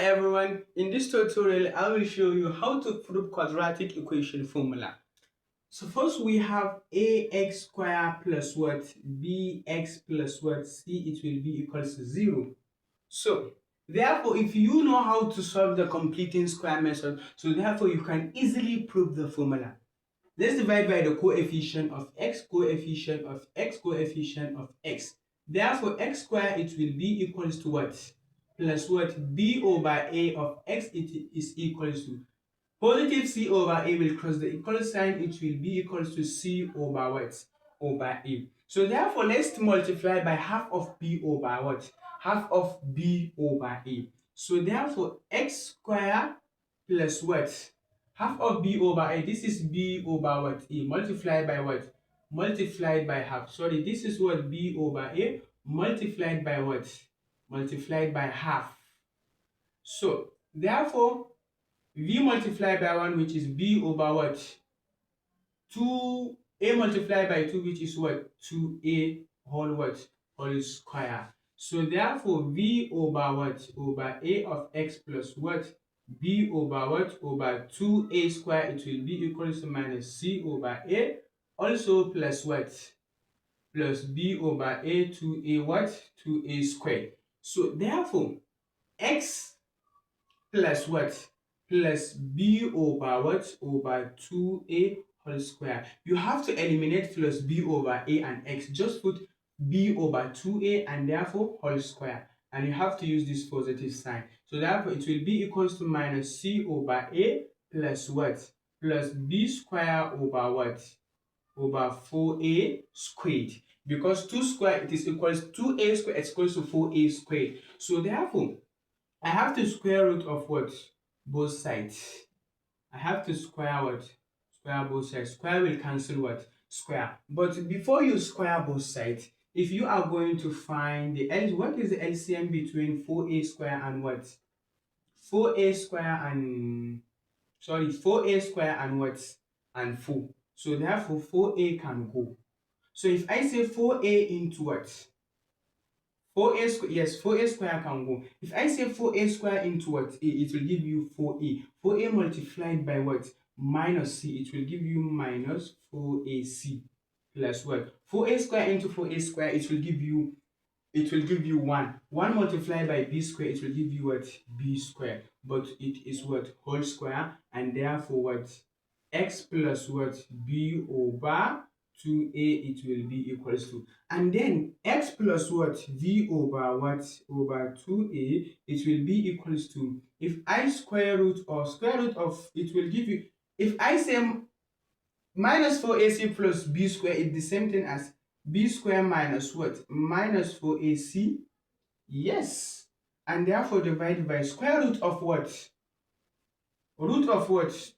Hi everyone, in this tutorial I will show you how to prove quadratic equation formula. So first we have ax squared plus what, bx plus what, c, it will be equals to 0. So therefore if you know how to solve the completing square method, so therefore you can easily prove the formula. Let's divide by the coefficient of x, coefficient of x, coefficient of x. Therefore x squared it will be equals to what? Plus what? B over a of x it is equals to positive c over a will cross the equal sign, it will be equals to c over what? Over a. So therefore let's multiply by half of b over what? Half of b over a. So therefore x squared plus what? Half of b over a, this is b over what? A multiplied by what? Multiplied by half. Sorry, this is what? B over a multiplied by what? Multiplied by half. So therefore v multiplied by 1, which is b over what? 2a multiplied by 2, which is what? 2a whole what? Whole square. So therefore v over what? Over a of x plus what? B over what? Over 2a square, it will be equals to minus c over a, also plus what? Plus b over a 2a what? 2a squared. So therefore x plus what? Plus b over what? Over 2a whole square. You have to eliminate plus b over a and x. Just put b over 2a and therefore whole square. And you have to use this positive sign. So therefore it will be equals to minus c over a plus what? Plus b square over what? Over 4a squared. Because 2 squared it is equals 2a squared is equals to 4a squared. So therefore I have to square root of what? Both sides. I have to square what? Square both sides. Square will cancel what? Square. But before you square both sides, if you are going to find the L, what is the LCM between 4a square and what? 4a square and 4a square and what? And 4. So therefore 4a can go. So if I say 4a into what? 4a square, yes, 4a square can go. If I say 4a square into what? A, it will give you 4a. 4a multiplied by what? Minus c, it will give you minus 4ac plus what? 4a square into 4a square, it will give you 1. 1 multiplied by b square, it will give you what? B square. But it is what? Whole square, and therefore what? X plus what? B over 2a, it will be equals to, and then x plus what? V over what? Over 2a, it will be equals to, if I square root of, it will give you, if I say minus 4ac plus b square, it's the same thing as b square minus what? Minus 4ac. Yes. And therefore divide by square root of what? Root of what?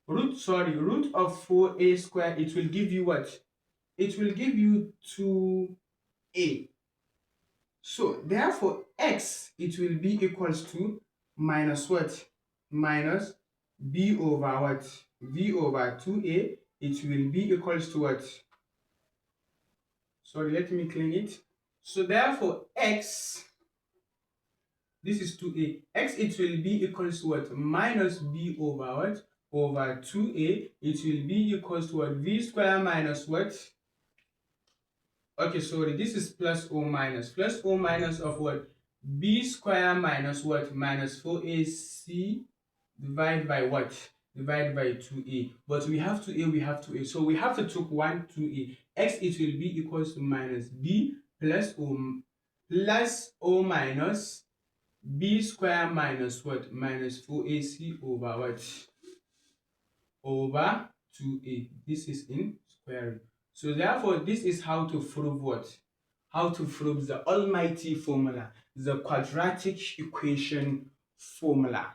Root of 4a square, it will give you what? It will give you 2a. So therefore x, it will be equals to minus what? Minus b over what? V over 2a, it will be equals to what? Sorry, let me clean it. So therefore x, this is 2a. X, it will be equals to what? Minus b over what? Over 2a, it will be equals to what? V square minus what? Okay, sorry, this is plus or minus. Plus or minus of what? B square minus what? Minus 4ac divided by what? Divided by 2a. But we have 2a, we have 2a. So we have to take 1, 2a. X, it will be equals to minus b plus or minus b square minus what? Minus 4ac over what? Over 2a. This is in square root. So therefore this is how to prove what? How to prove the almighty formula, the quadratic equation formula.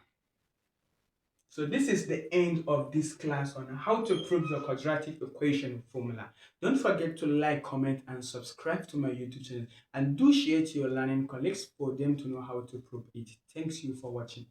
So this is the end of this class on how to prove the quadratic equation formula. Don't forget to like, comment, and subscribe to my YouTube channel, and do share to your learning colleagues for them to know how to prove it. Thanks you for watching.